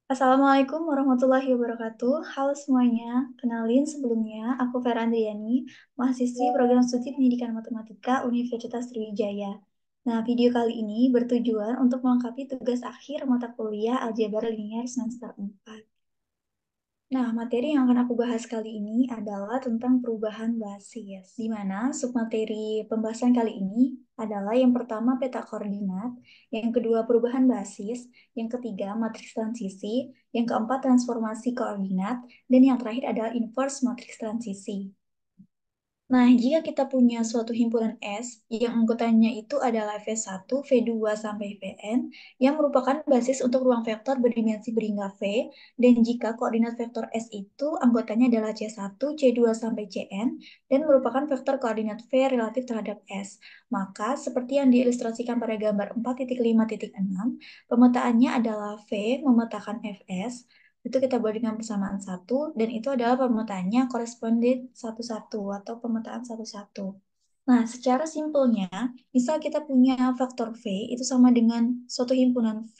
Assalamualaikum warahmatullahi wabarakatuh. Halo semuanya, kenalin sebelumnya aku Vera Andriani, mahasiswi program studi Pendidikan Matematika Universitas Sriwijaya. Nah, video kali ini bertujuan untuk melengkapi tugas akhir mata kuliah Aljabar Linear semester 4. Nah, materi yang akan aku bahas kali ini adalah tentang perubahan basis, di mana submateri pembahasan kali ini adalah yang pertama peta koordinat, yang kedua perubahan basis, yang ketiga matriks transisi, yang keempat transformasi koordinat, dan yang terakhir adalah inverse matriks transisi. Nah, jika kita punya suatu himpunan S yang anggotanya itu adalah V1, V2, sampai Vn, yang merupakan basis untuk ruang vektor berdimensi berhingga V, dan jika koordinat vektor S itu anggotanya adalah C1, C2, sampai Cn, dan merupakan vektor koordinat V relatif terhadap S, maka seperti yang diilustrasikan pada gambar 4.5.6, pemetaannya adalah V memetakan Fs, itu kita buat dengan persamaan satu, dan itu adalah pemetaannya koresponden satu-satu atau pemetaan satu-satu. Nah, secara simpelnya, misal kita punya faktor V itu sama dengan suatu himpunan V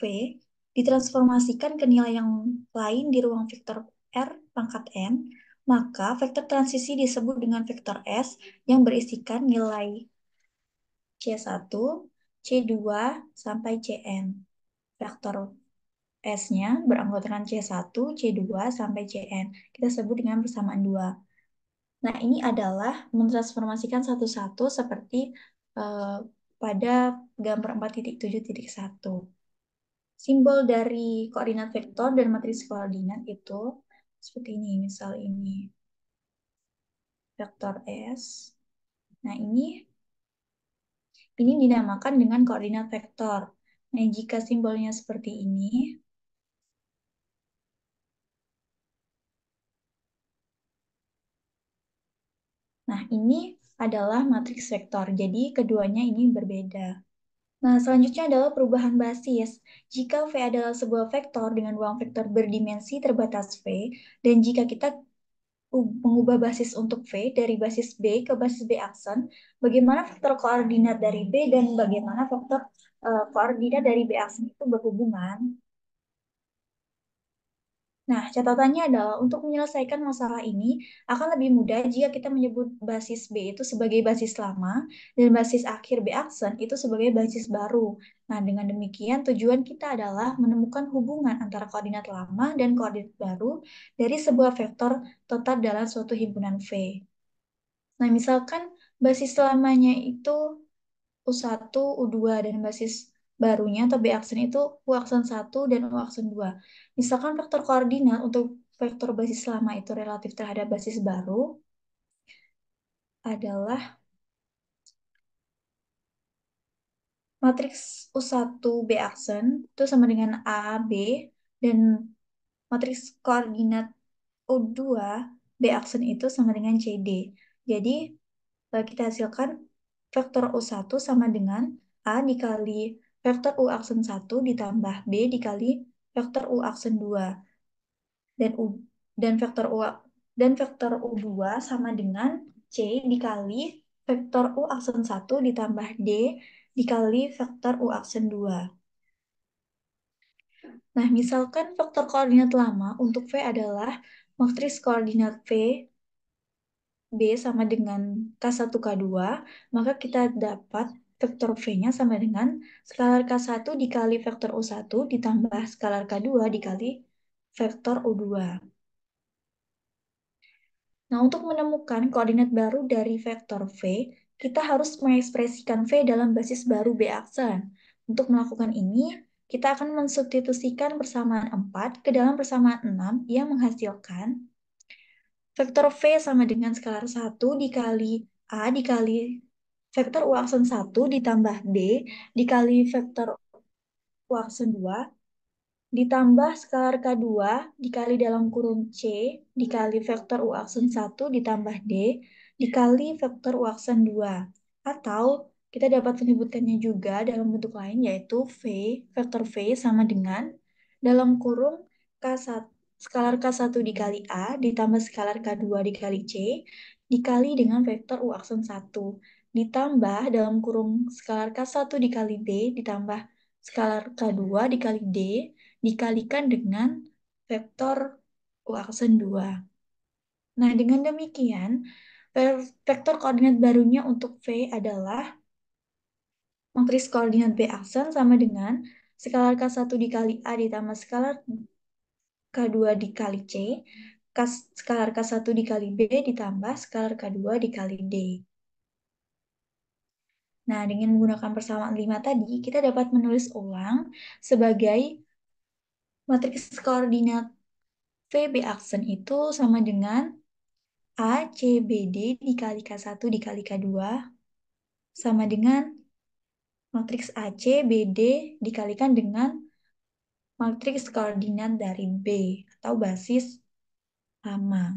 ditransformasikan ke nilai yang lain di ruang vektor R pangkat N, maka vektor transisi disebut dengan vektor S yang berisikan nilai C1, C2, sampai Cn. Vektor S-nya beranggotakan C1, C2, sampai Cn. Kita sebut dengan persamaan 2. Nah, ini adalah mentransformasikan satu-satu seperti eh, pada gambar 4.7.1. Simbol dari koordinat vektor dan matriks koordinat itu seperti ini. Misal ini vektor S. Nah, ini dinamakan dengan koordinat vektor. Nah, jika simbolnya seperti ini, nah, ini adalah matriks vektor. Jadi, keduanya ini berbeda. Nah, selanjutnya adalah perubahan basis. Jika V adalah sebuah vektor dengan ruang vektor berdimensi terbatas V, dan jika kita mengubah basis untuk V dari basis B ke basis B aksen, bagaimana vektor koordinat dari B dan bagaimana vektor koordinat dari B aksen itu berhubungan? Nah, catatannya adalah untuk menyelesaikan masalah ini akan lebih mudah jika kita menyebut basis B itu sebagai basis lama dan basis akhir B aksen itu sebagai basis baru. Nah, dengan demikian tujuan kita adalah menemukan hubungan antara koordinat lama dan koordinat baru dari sebuah vektor tetap dalam suatu himpunan V. Nah, misalkan basis lamanya itu U1, U2, dan basis barunya atau B aksen itu U aksen 1 dan U aksen 2. Misalkan vektor koordinat untuk vektor basis lama itu relatif terhadap basis baru adalah matriks U1 B aksen itu sama dengan A, B, dan matriks koordinat U2 B aksen itu sama dengan CD. Jadi, kita hasilkan vektor U1 sama dengan A dikali vektor U aksen 1 ditambah B dikali vektor U aksen 2. Dan U dan vektor U dan vektor U2 sama dengan C dikali vektor U aksen 1 ditambah D dikali vektor U aksen 2. Nah, misalkan vektor koordinat lama untuk V adalah matriks koordinat V B sama dengan K1, K2, maka kita dapat vektor V-nya sama dengan skalar K1 dikali vektor U1 ditambah skalar K2 dikali vektor U2. Nah, untuk menemukan koordinat baru dari vektor V, kita harus mengekspresikan V dalam basis baru B aksen. Untuk melakukan ini, kita akan mensubstitusikan persamaan 4 ke dalam persamaan 6 yang menghasilkan vektor V sama dengan skalar 1 dikali A dikali vektor U aksen 1 ditambah B dikali vektor U aksen 2 ditambah skalar K2 dikali dalam kurung C dikali vektor U aksen 1 ditambah D dikali vektor U aksen 2. Atau kita dapat menyebutkannya juga dalam bentuk lain yaitu vektor V sama dengan dalam kurung K1, skalar K1 dikali A ditambah skalar K2 dikali C dikali dengan vektor U aksen 1 ditambah dalam kurung skalar K1 dikali B ditambah skalar K2 dikali D dikalikan dengan vektor U aksen 2. Nah, dengan demikian, vektor koordinat barunya untuk V adalah matriks koordinat B aksen sama dengan skalar K1 dikali A ditambah skalar K2 dikali C, skalar K1 dikali B ditambah skalar K2 dikali D. Nah, dengan menggunakan persamaan 5 tadi, kita dapat menulis ulang sebagai matriks koordinat VB aksen itu sama dengan A, C, B, D dikali K1 dikali K2 sama dengan matriks AC, BD dikalikan dengan matriks koordinat dari B atau basis lama.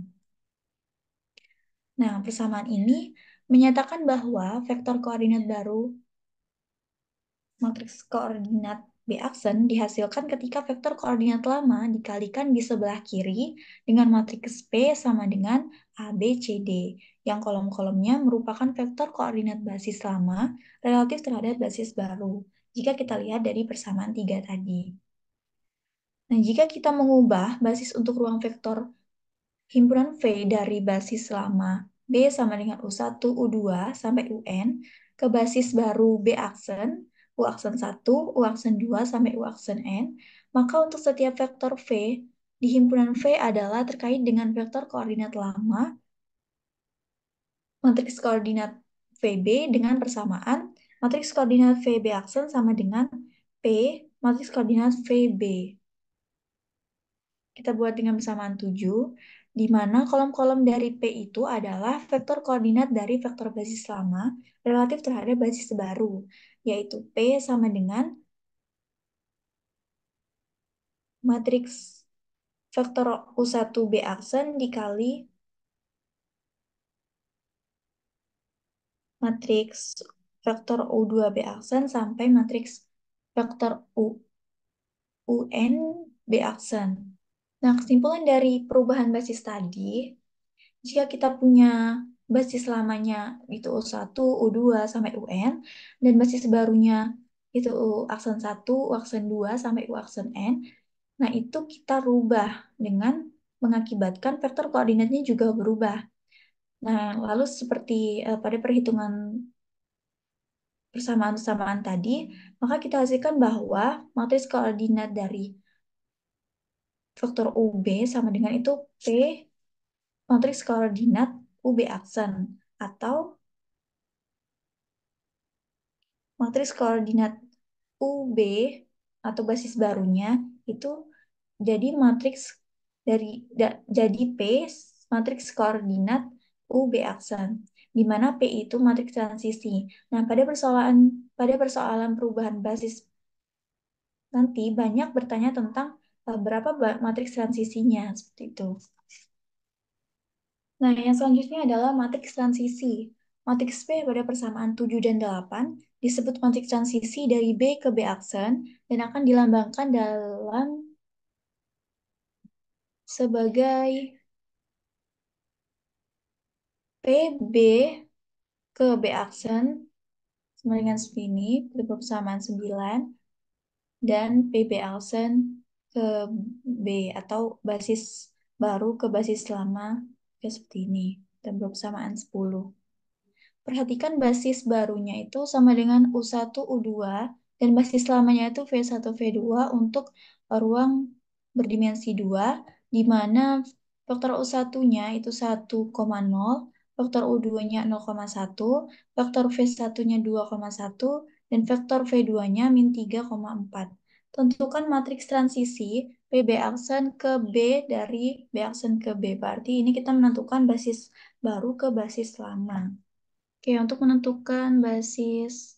Nah, persamaan ini menyatakan bahwa vektor koordinat baru matriks koordinat B aksen dihasilkan ketika vektor koordinat lama dikalikan di sebelah kiri dengan matriks P sama dengan A, B, C, D, yang kolom-kolomnya merupakan vektor koordinat basis lama relatif terhadap basis baru, jika kita lihat dari persamaan 3 tadi. Nah, jika kita mengubah basis untuk ruang vektor himpunan V dari basis lama B sama dengan U1, U2, sampai UN ke basis baru B aksen, U aksen 1, U aksen 2, sampai U aksen N, maka untuk setiap vektor V di himpunan V adalah terkait dengan vektor koordinat lama, matriks koordinat VB dengan persamaan matriks koordinat VB aksen sama dengan P, matriks koordinat VB. Kita buat dengan persamaan 7, di mana kolom-kolom dari P itu adalah vektor koordinat dari vektor basis lama relatif terhadap basis baru, yaitu P sama dengan matriks vektor U1 B aksen dikali matriks vektor U2 B aksen sampai matriks vektor UN B aksen. Nah, kesimpulan dari perubahan basis tadi, jika kita punya basis lamanya itu U1, U2, sampai UN, dan basis barunya itu U aksen 1, U aksen 2, sampai U aksen N, nah itu kita rubah dengan mengakibatkan vektor koordinatnya juga berubah. Nah, lalu seperti pada perhitungan persamaan-persamaan tadi, maka kita hasilkan bahwa matriks koordinat dari vektor UB sama dengan itu P matriks koordinat UB aksen atau matriks koordinat UB atau basis barunya itu jadi matriks jadi P matriks koordinat UB aksen di mana P itu matriks transisi. Nah, pada persoalan perubahan basis nanti banyak bertanya tentang berapa matriks transisinya seperti itu. Nah, yang selanjutnya adalah matriks transisi. Matriks P pada persamaan 7 dan 8 disebut matriks transisi dari B ke B aksen dan akan dilambangkan dalam sebagai PB ke B aksen sama dengan segini, pada persamaan 9, dan PB aksen ke B atau basis baru ke basis lama ya seperti ini, dan persamaan 10. Perhatikan basis barunya itu sama dengan U1, U2, dan basis lamanya itu V1, V2 untuk ruang berdimensi 2, di mana vektor U1-nya itu 1,0, vektor U2-nya 0,1, vektor V1-nya 2,1, dan vektor V2-nya min 3,4. Tentukan matriks transisi PB aksen ke B dari B aksen ke B. Berarti ini kita menentukan basis baru ke basis lama. Oke, untuk menentukan basis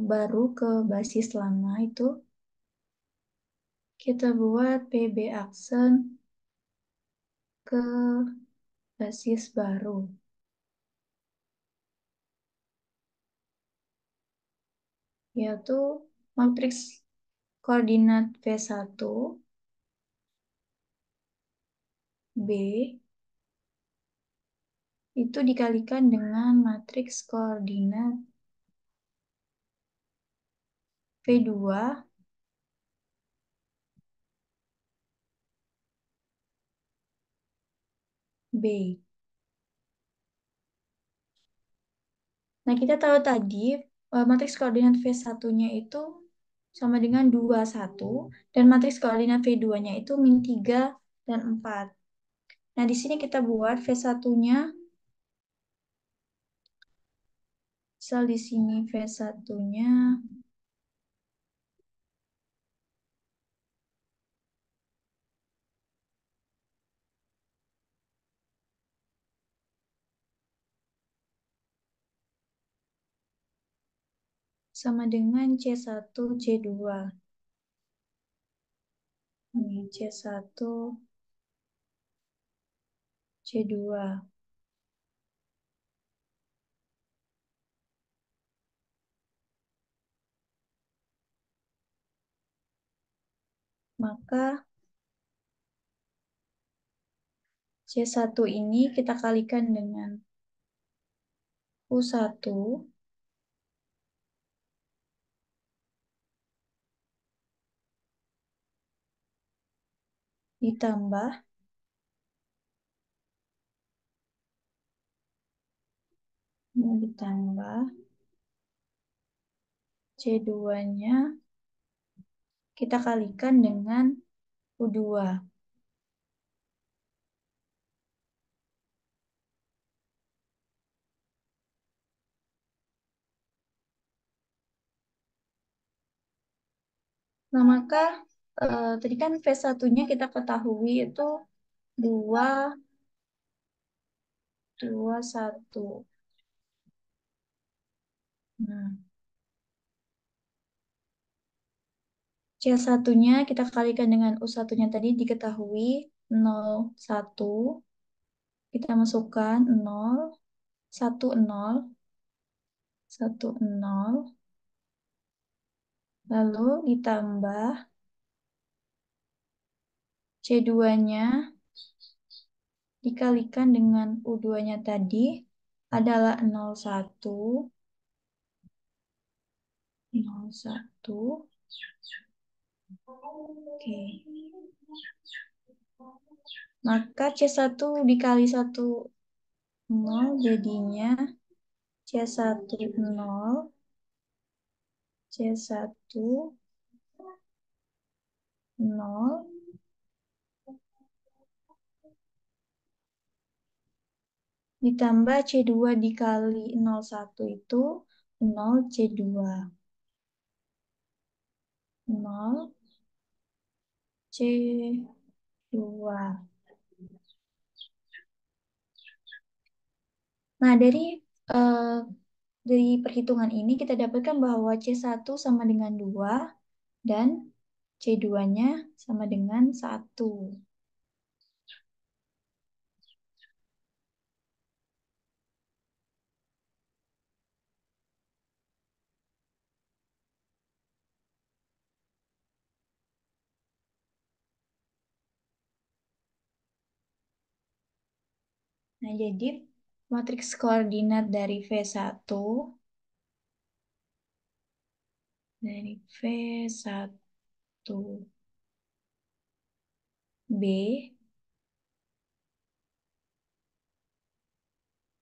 baru ke basis lama itu, kita buat PB aksen ke basis baru, yaitu matriks koordinat V1, B, itu dikalikan dengan matriks koordinat V2, B. Nah, kita tahu tadi matriks koordinat V1-nya itu sama dengan 21 dan matriks koordinat V2-nya itu min 3 dan 4. Nah, di sini kita buat V1-nya, misal di sini V1-nya sama dengan C1, C2. Ini C1, C2. Maka C1 ini kita kalikan dengan U1 ditambah ditambah C2-nya kita kalikan dengan U2. Nah, maka tadi kan V1-nya kita ketahui itu 2, 2, 1. Nah, C1-nya kita kalikan dengan U1-nya tadi diketahui 0, 1. Kita masukkan 0, 1, 0, 1, 0. Lalu ditambah C2-nya dikalikan dengan U2-nya tadi adalah 0, 1, 0, 1. Oke. Maka C1 dikali 1, 0 jadinya C1, 0, C1, 0, ditambah C2 dikali 0, 1 itu 0, C2. 0, C2. Nah, eh, dari perhitungan ini kita dapatkan bahwa C1 sama dengan 2 dan C2-nya sama dengan 1. Nah, jadi matriks koordinat dari V1 B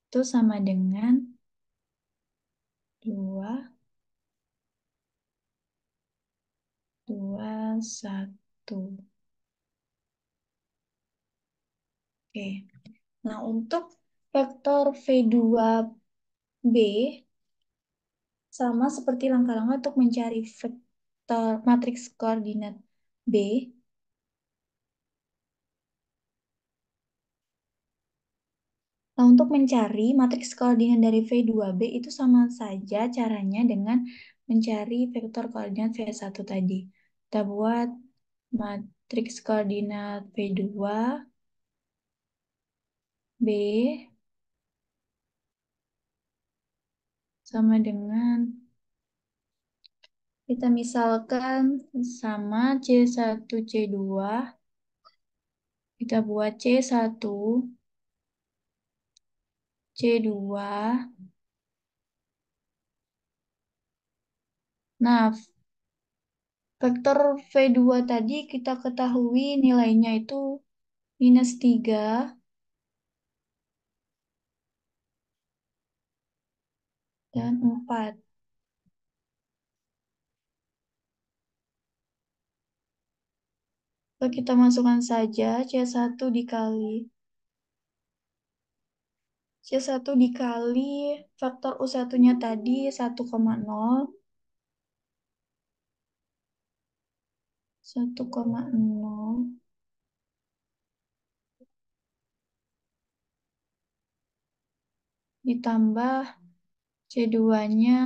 itu sama dengan 2, 2, 1. Oke. Nah, untuk vektor V2B sama seperti langkah-langkah untuk mencari vektor matriks koordinat B. Nah, untuk mencari matriks koordinat dari V2B itu sama saja caranya dengan mencari vektor koordinat V1 tadi. Kita buat matriks koordinat V2B sama dengan kita misalkan sama C1, C2. Kita buat C1, C2. Nah, vektor V2 tadi kita ketahui nilainya itu -3 dan 4. Lalu kita masukkan saja C1 dikali C1 dikali faktor U1-nya tadi 1,0, 1,0 ditambah C2-nya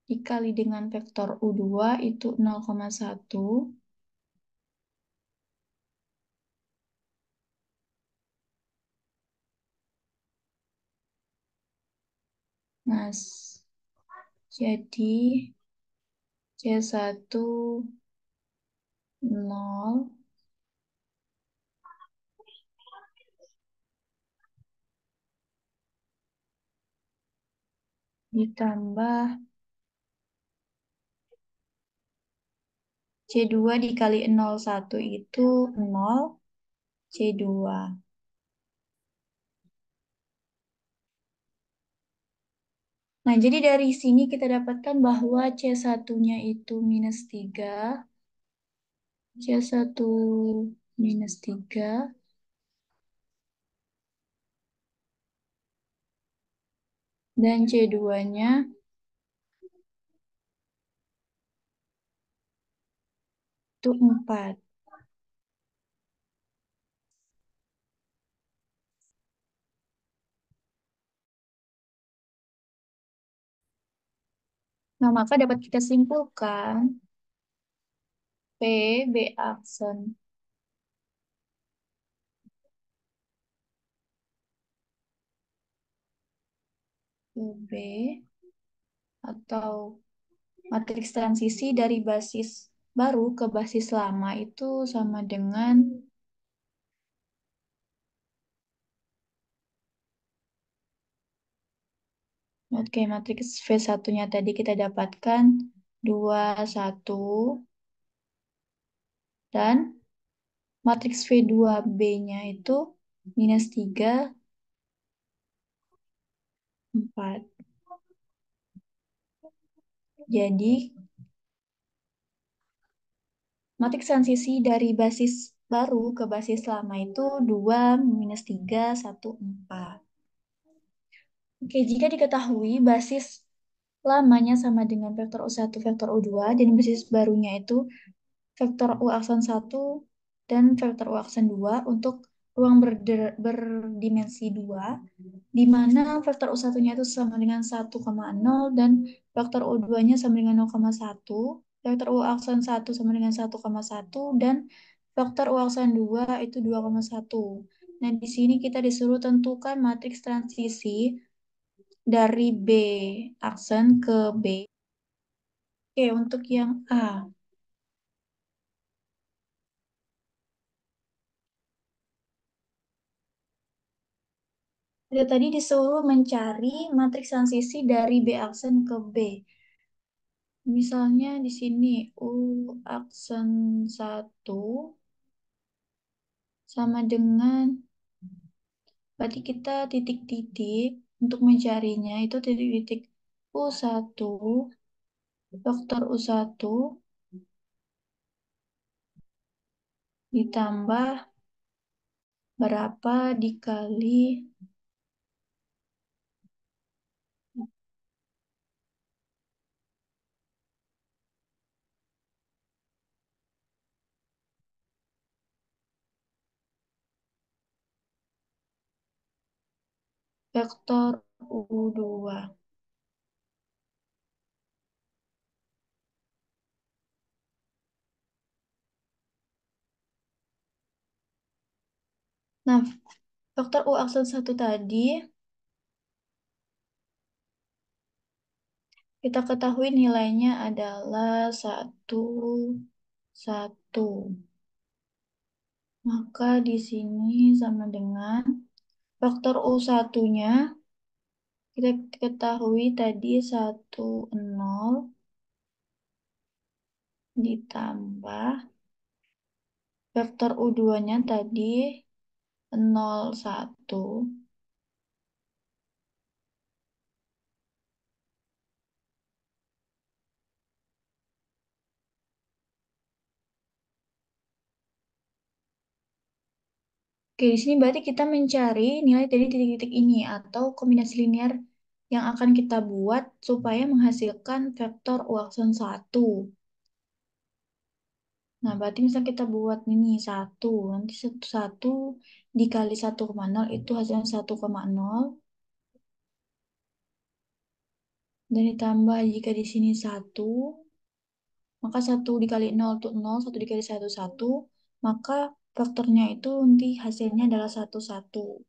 dikali dengan vektor U2 itu 0,1. Nah, jadi C1 0 ditambah C2 dikali 0,1 itu 0 C2. Nah, jadi dari sini kita dapatkan bahwa C1-nya itu minus 3, C1 minus 3, dan C2-nya itu 4. Nah, maka dapat kita simpulkan P, B aksen B atau matriks transisi dari basis baru ke basis lama itu sama dengan, oke, matriks V1-nya tadi kita dapatkan 2, 1, dan matriks V2B-nya itu minus 3, 4. Jadi, matriks transisi dari basis baru ke basis lama itu 2, minus 3, 1, 4. Oke, jika diketahui basis lamanya sama dengan vektor U1, vektor U2, dan basis barunya itu vektor U aksen 1 dan vektor U aksen 2 untuk ruang berdimensi 2, di mana vektor U1-nya itu sama dengan 1,0 dan vektor U2-nya sama dengan 0,1, vektor U aksen 1 sama dengan 1,1 dan vektor U aksen 2 itu 2,1. Nah, di sini kita disuruh tentukan matriks transisi dari B aksen ke B. Oke, untuk yang A. Kita tadi disuruh mencari matriks transisi dari B aksen ke B. Misalnya di sini U aksen 1 sama dengan, berarti kita titik-titik untuk mencarinya itu titik-titik U1, vektor U1 ditambah berapa dikali vektor U2. Nah, vektor U aksen 1 tadi kita ketahui nilainya adalah 1, 1. Maka di sini sama dengan faktor U1-nya kita ketahui tadi 1, 0 ditambah vektor U2-nya tadi 0, 1. Oke, di sini berarti kita mencari nilai dari titik-titik ini atau kombinasi linear yang akan kita buat supaya menghasilkan vektor U aksen 1. Nah, berarti misal kita buat ini 1, nanti 1 dikali 1,0 itu hasilnya 1,0, dan ditambah jika di sini 1, maka 1 dikali 0 itu 0, 1 dikali 1, 1, maka vektornya itu nanti hasilnya adalah 1, 1.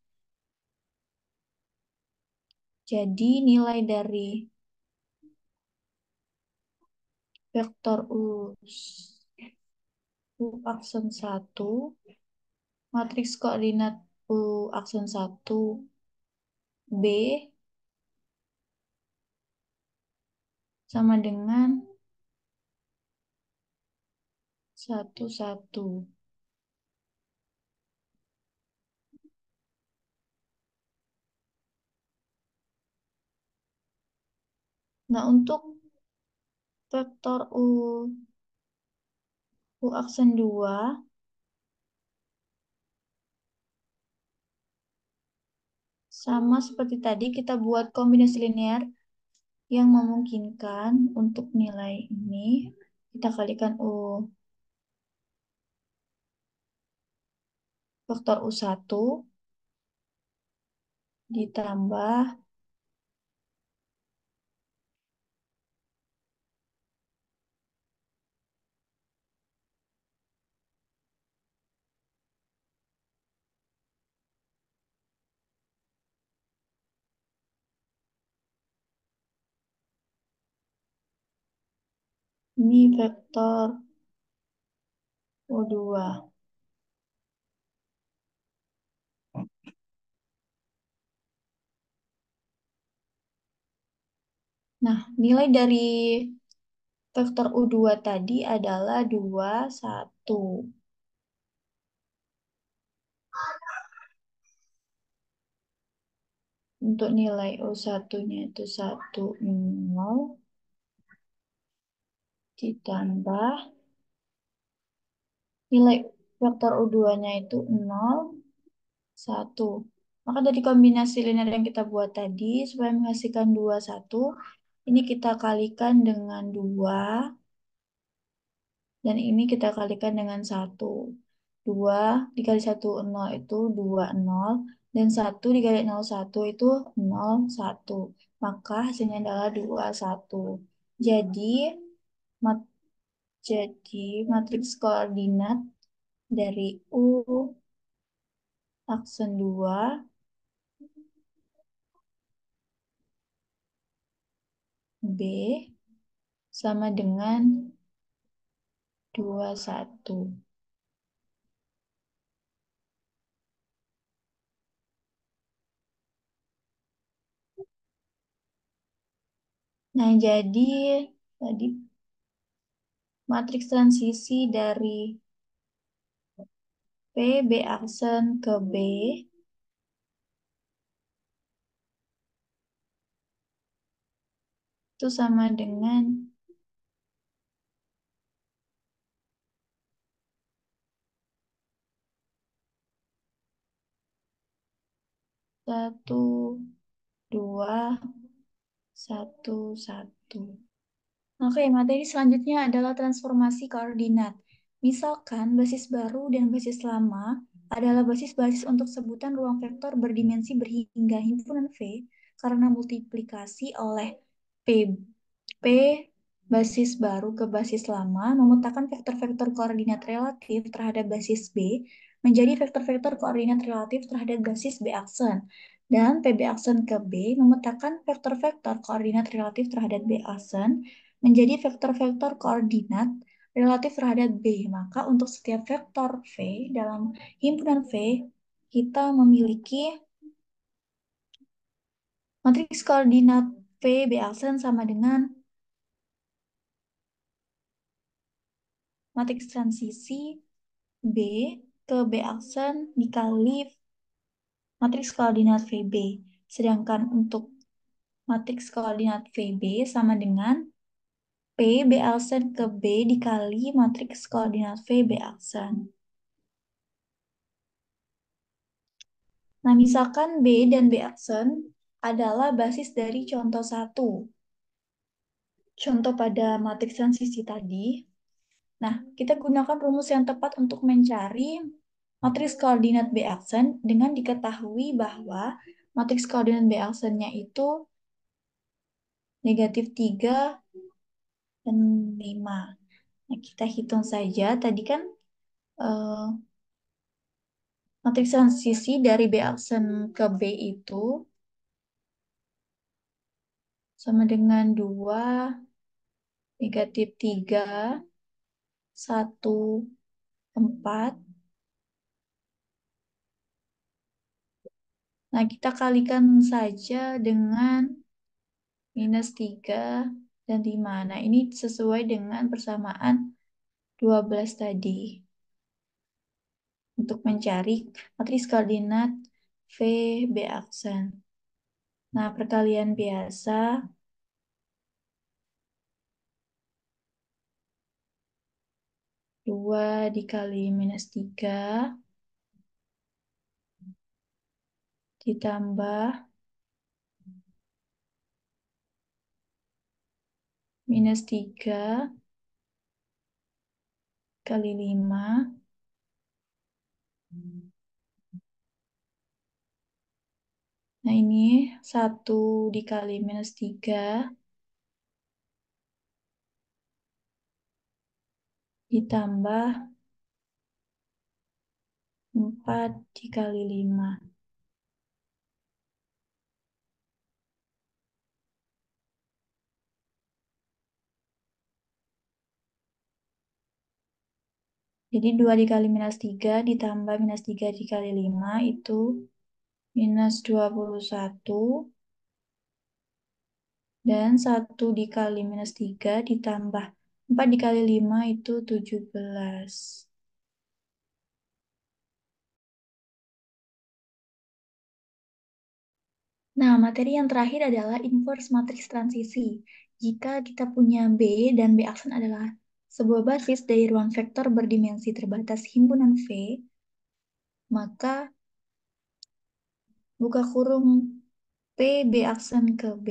Jadi nilai dari vektor U aksen 1, matriks koordinat U aksen 1, B, sama dengan 1, 1. Nah, untuk vektor U aksen 2, sama seperti tadi kita buat kombinasi linear yang memungkinkan untuk nilai ini. Kita kalikan vektor U1 ditambah ini vektor U2. Nah, nilai dari vektor U2 tadi adalah 2, 1. Untuk nilai U1-nya itu 1, 0, ditambah nilai vektor U2-nya itu 0, 1. Maka dari kombinasi linear yang kita buat tadi, supaya menghasilkan 2, 1, ini kita kalikan dengan 2, dan ini kita kalikan dengan 1. 2 dikali 1, 0 itu 2, 0. Dan 1 dikali 0, 1 itu 0, 1. Maka hasilnya adalah 2, 1. Jadi, mat jadi matriks koordinat dari U aksen 2, B, sama dengan 2, 1. Nah, jadi tadi matriks transisi dari P, B aksen ke B itu sama dengan 1, 2, 1, 1. Oke, materi selanjutnya adalah transformasi koordinat. Misalkan basis baru dan basis lama adalah basis-basis untuk sebutan ruang vektor berdimensi berhingga himpunan V karena multiplikasi oleh P, P basis baru ke basis lama memetakan vektor-vektor koordinat relatif terhadap basis B menjadi vektor-vektor koordinat relatif terhadap basis B aksen. Dan PB aksen ke B memetakan vektor-vektor koordinat relatif terhadap B aksen menjadi vektor-vektor koordinat relatif terhadap B. Maka untuk setiap vektor V dalam himpunan V, kita memiliki matriks koordinat V, B aksen sama dengan matriks transisi B ke B aksen dikali matriks koordinat VB. Sedangkan untuk matriks koordinat VB sama dengan P B aksen ke B dikali matriks koordinat VB aksen. Nah, misalkan B dan B aksen adalah basis dari contoh satu. Contoh pada matriks transisi tadi. Nah, kita gunakan rumus yang tepat untuk mencari matriks koordinat B aksen dengan diketahui bahwa matriks koordinat B aksennya itu -3 dan 5. Nah, kita hitung saja. Tadi kan eh, matriks transisi dari B aksen ke B itu sama dengan 2, -3, 1, 4. Nah, kita kalikan saja dengan -3 dan 5. Nah, ini sesuai dengan persamaan 12 tadi untuk mencari matriks koordinat V B aksen. Nah, perkalian biasa 2 dikali -3 ditambah -3 kali 5. Nah, ini 1 dikali -3 ditambah 4 dikali 5. Jadi 2 dikali -3 ditambah -3 dikali 5 itu -21. Dan 1 dikali -3 ditambah 4 dikali 5 itu 17. Nah, materi yang terakhir adalah inverse matriks transisi. Jika kita punya B dan B aksen adalah sebuah basis dari ruang vektor berdimensi terbatas himpunan V, maka buka kurung P B aksen ke B,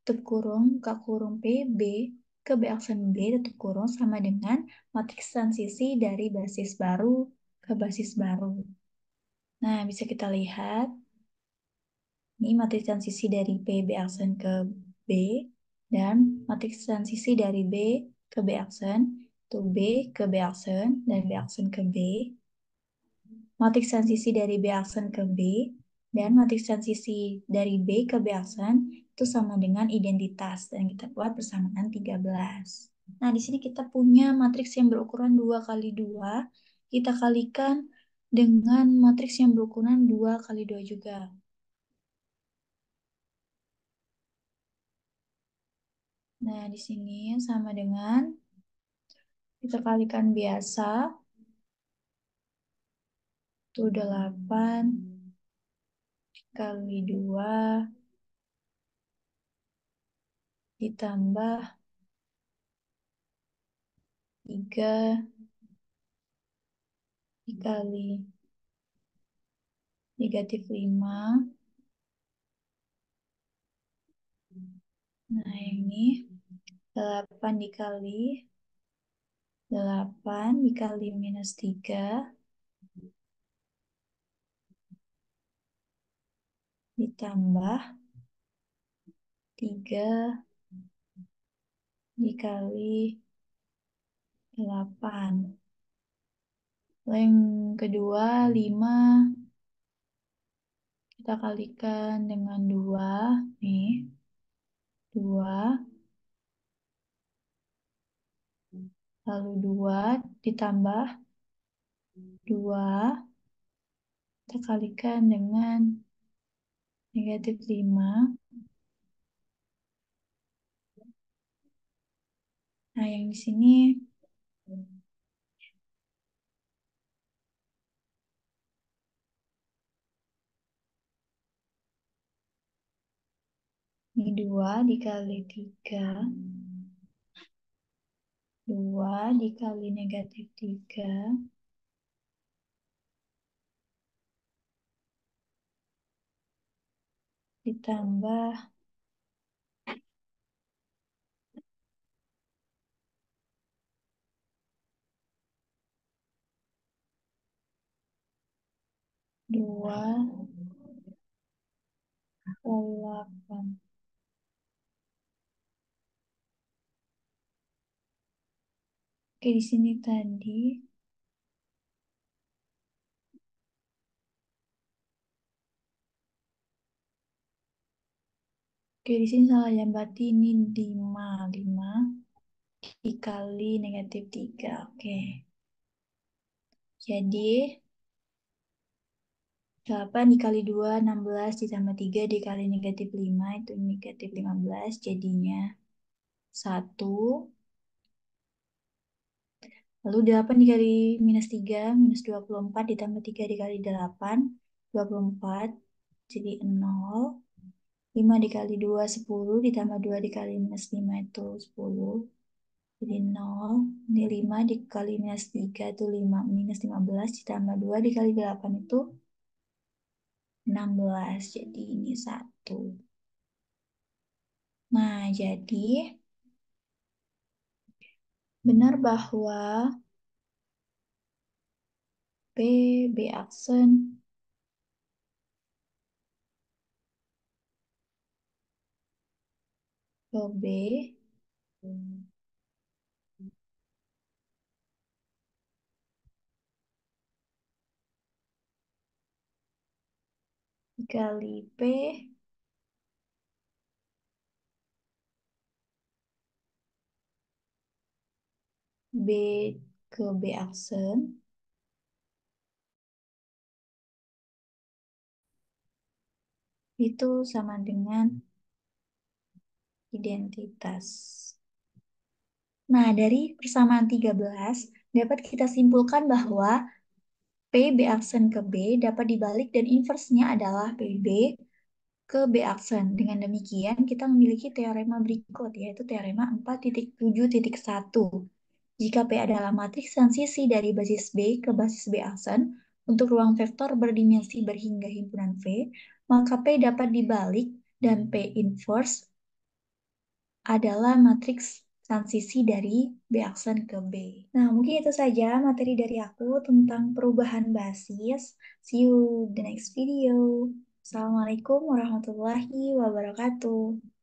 tutup kurung, buka kurung P B ke B aksen B, tutup kurung, sama dengan matriks transisi dari basis baru ke basis baru. Nah, bisa kita lihat, ini matriks transisi dari P B aksen ke B, dan matriks transisi dari B ke B aksen, itu B ke B aksen, dan B aksen ke B. Matriks transisi dari B aksen ke B, dan matriks transisi dari B ke B aksen itu sama dengan identitas, dan kita buat persamaan 13. Nah, di sini kita punya matriks yang berukuran 2 kali 2, kita kalikan dengan matriks yang berukuran 2 kali 2 juga. Nah, di sini sama dengan kita kalikan biasa, itu 8 kali 2 ditambah 3 dikali -5. Nah, ini 8 dikali 8 dikali -3 ditambah 3 dikali 8. Yang kedua 5 kita kalikan dengan 2 nih. 2 lalu 2 ditambah 2 kita kalikan dengan -5. Nah, yang di sini ini 2 dikali 3, 2 dikali -3 ditambah 2 kali 8. Oke, di sini tadi. Oke, di sini salah ya. Berarti ini 5. 5 dikali negatif 3. Oke. Jadi, 8 dikali 2, 16 ditambah 3 dikali negatif 5, itu negatif 15. Jadinya 1. Lalu 8 dikali minus 3, minus 24 ditambah 3 dikali 8, 24. Jadi 0. 5 dikali 2, 10 ditambah 2 dikali minus 5 itu 10. Jadi 0. Ini 5 dikali minus 3 itu 5, minus 15 ditambah 2 dikali 8 itu 16. Jadi ini 1. Nah, jadi benar bahwa B aksen, B dikali P B ke B aksen itu sama dengan identitas. Nah, dari persamaan 13 dapat kita simpulkan bahwa P B aksen ke B dapat dibalik dan inversnya adalah PB ke B aksen. Dengan demikian, kita memiliki teorema berikut, yaitu teorema 4.7.1. Jika P adalah matriks transisi dari basis B ke basis B aksen untuk ruang vektor berdimensi berhingga himpunan V, maka P dapat dibalik dan P inverse adalah matriks transisi dari B aksen ke B. Nah, mungkin itu saja materi dari aku tentang perubahan basis. See you the next video. Assalamualaikum warahmatullahi wabarakatuh.